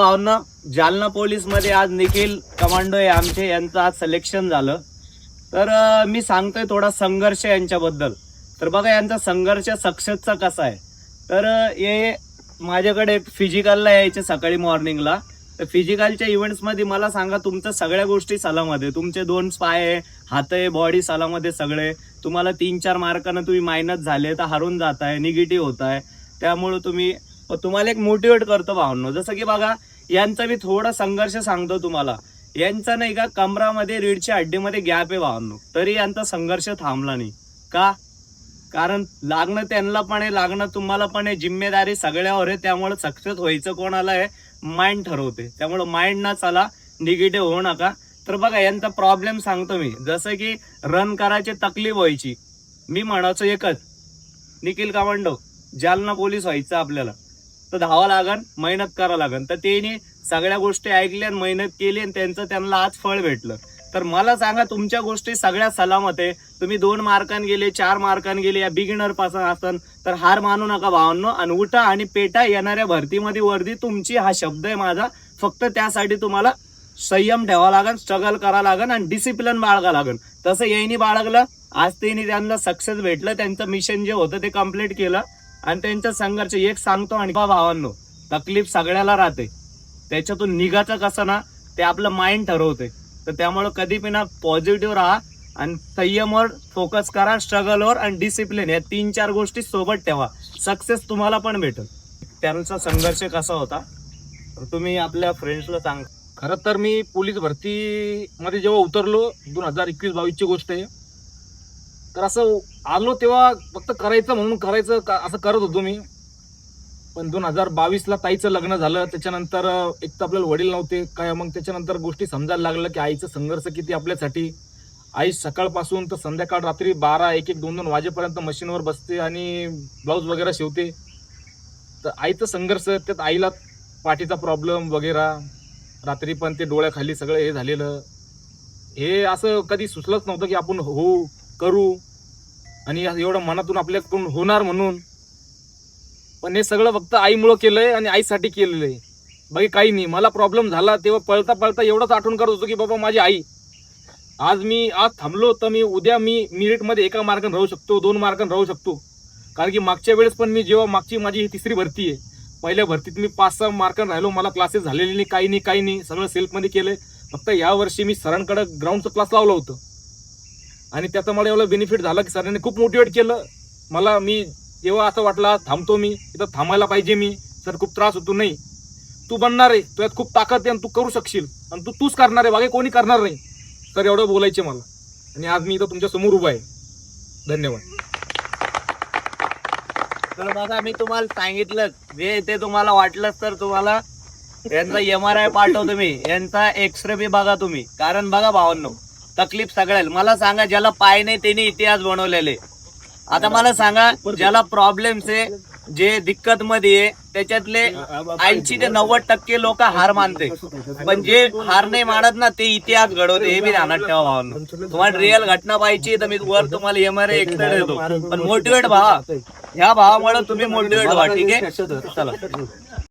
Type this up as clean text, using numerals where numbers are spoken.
भावना Jalna police मध्ये आज Nikhil commando आहे आमचे, यांचं आज सिलेक्शन झालं. तर मी सांगतोय थोडा संघर्ष यांच्याबद्दल. तर बघा यांचा संघर्ष सक्सेसचा कसा आहे. तर हे माझ्याकडे फिजिकलला यायचे सकाळी मॉर्निंगला. तर फिजिकलच्या इव्हेंट्समध्ये मला सांगा तुमच्या सगळ्या गोष्टी सलामध्ये, तुमचे 2 पाय आहे, हात आहे, बॉडी सलामध्ये सगळे. तुम्हाला 3-4 मार्कानं तुम्ही मायनस झाले तर हरून जात आहे, निगेटिव्ह होत आहे. त्यामुळे तुम्हाला एक मोटिवेट करतो भावनो. जसं की बघा यांचा मी थोडा संघर्ष सांगतो तुम्हाला. यांचा नाही का कमरामध्ये रीडच्या हड्डीमध्ये गॅप आहे भावनो, तरी यांचा संघर्ष थांबला नाही. का? कारण लागणं त्यांना पण आहे, लागणं तुम्हाला पण आहे, जिम्मेदारी सगळ्यावर आहे. त्यामुळे सक्सेस व्हायचं कोणाला आहे, माइंड ठरवते. त्यामुळे माइंड ना चला, निगेटिव्ह होऊ नका. तर बघा यांचा प्रॉब्लेम सांगतो मी. जसं की रन करायची तकलीफ व्हायची, मी म्हणायचो एकच, निखिल कमांडो जालना पोलीस व्हायचं आपल्याला, तर धावा लागन, मेहनत करा लागन. तर त्यांनी सगळ्या गोष्टी ऐकल्या आणि मेहनत केली आणि त्यांना आज फळ भेटलं. तर मला सांगा तुमच्या गोष्टी सगळ्या सलामत आहे. तुम्ही 2 मार्कांनी गेले, 4 मार्कांनी गेले, या बिगिनर पासून असन तर हार मानू नका भावांनो. आणि उठा आणि पेटा. येणाऱ्या भरतीमध्ये वर्दी तुमची, हा शब्द आहे माझा. फक्त त्यासाठी तुम्हाला संयम ठेवा लागन, स्ट्रगल करा लागन आणि डिसिप्लिन बाळगा लागन. तसं यांनी बाळगलं. आज त्यांना सक्सेस भेटलं. त्यांचं मिशन जे होतं ते कम्प्लीट केलं आणि त्यांचा संघर्ष एक सांगतो. आणि भावांनो, तकलीफ सगळ्याला राहते, त्याच्यातून निघायचं कसं ना ते आपलं माइंड ठरवते. तर त्यामुळे कधी पण पॉझिटिव्ह राहा आणि संयमवर फोकस करा, स्ट्रगलवर आणि डिसिप्लिन, या 3-4 गोष्टी सोबत ठेवा. सक्सेस तुम्हाला पण भेटेल. त्यांचा संघर्ष कसा होता तुम्ही आपल्या फ्रेंड्सला सांगा. खरं तर मी पोलीस भरतीमध्ये जेव्हा उतरलो 2021-22ची गोष्ट आहे. तर असं आलो तेव्हा फक्त करायचं म्हणून करायचं असं करत होतो मी. पण 2022ला ताईचं लग्न झालं. त्याच्यानंतर एक तर आपल्याला वडील नव्हते काय. मग त्याच्यानंतर गोष्टी समजायला लागलं की आईचं संघर्ष किती आपल्यासाठी. आई सकाळपासून तर संध्याकाळ रात्री 12, 1-1, 2-2 वाजेपर्यंत मशीनवर बसते आणि ब्लाऊज वगैरे शिवते. तर आईचं संघर्ष, त्यात आईला पाठीचा प्रॉब्लेम वगैरे, रात्री पण ते डोळ्याखाली सगळं हे झालेलं. हे असं कधी सुचलंच नव्हतं की आपण करू आणि एवढं मनातून आपल्याकडून होणार म्हणून. पण हे सगळं फक्त आईमुळं केलंय आणि आईसाठी केलेलं आहे, बाकी काही नाही. मला प्रॉब्लेम झाला तेव्हा पळता पळता एवढंच आठवण करत होतो की बाबा माझी आई. आज थांबलो तर उद्या मी मेरिटमध्ये 1 मार्काने राहू शकतो, 2 मार्काने राहू शकतो. कारण की मागच्या वेळेस पण मी जेव्हा माझी 3री भरती आहे, पहिल्या भरतीत मी 5-6 मार्काने राहिलो. मला क्लासेस झालेले नाही, काही नाही, सगळं सेल्फमध्ये केलंय. फक्त यावर्षी मी सरांकडे ग्राउंडचं क्लास लावलं होतं आणि त्याचं मला एवढं बेनिफिट झालं की सरांनी खूप मोटिवेट केलं मला. मी तेव्हा असं वाटलं थांबतो, मी इथं थांबायला पाहिजे. मी सर खूप त्रास होतो, नाही तू बनणार आहे, तुझ्यात खूप ताकद आहे आणि तू करू शकशील आणि तूच करणार आहे, बाकी कोणी करणार नाही. तर एवढं बोलायचे मला. आणि आज मी इथं तुमच्या समोर उभा आहे. धन्यवाद. तर बघा मी तुम्हाला सांगितलं जे ते तुम्हाला वाटलं तर तुम्हाला यांचा MRI पाठवतो मी, यांचा एक्सरे बी बघा तुम्ही. कारण बघा भावांनो, तकलीफ सगळ्याला. मला सांगा ज्याला पाय नाही त्यांनी इतिहास बनवलेले. आता मला सांगा ज्याला प्रॉब्लेम्स आहे, जे दिक्कत मध्ये आहे, त्याच्यातले 80 ते 90% लोक हार मानते. पण जे हार नाही मानत ना ते इतिहास घडवते. हे बी ध्यानात ठेवा भावांनो. तुम्हाला रिअल घटना पाहिजे तर मी वर तुम्हाला MRI एक्सरे देतो. पण मोटिवेट व्हा, ह्या भावामुळे तुम्ही मोटिवेट व्हा. ठीक आहे, चला.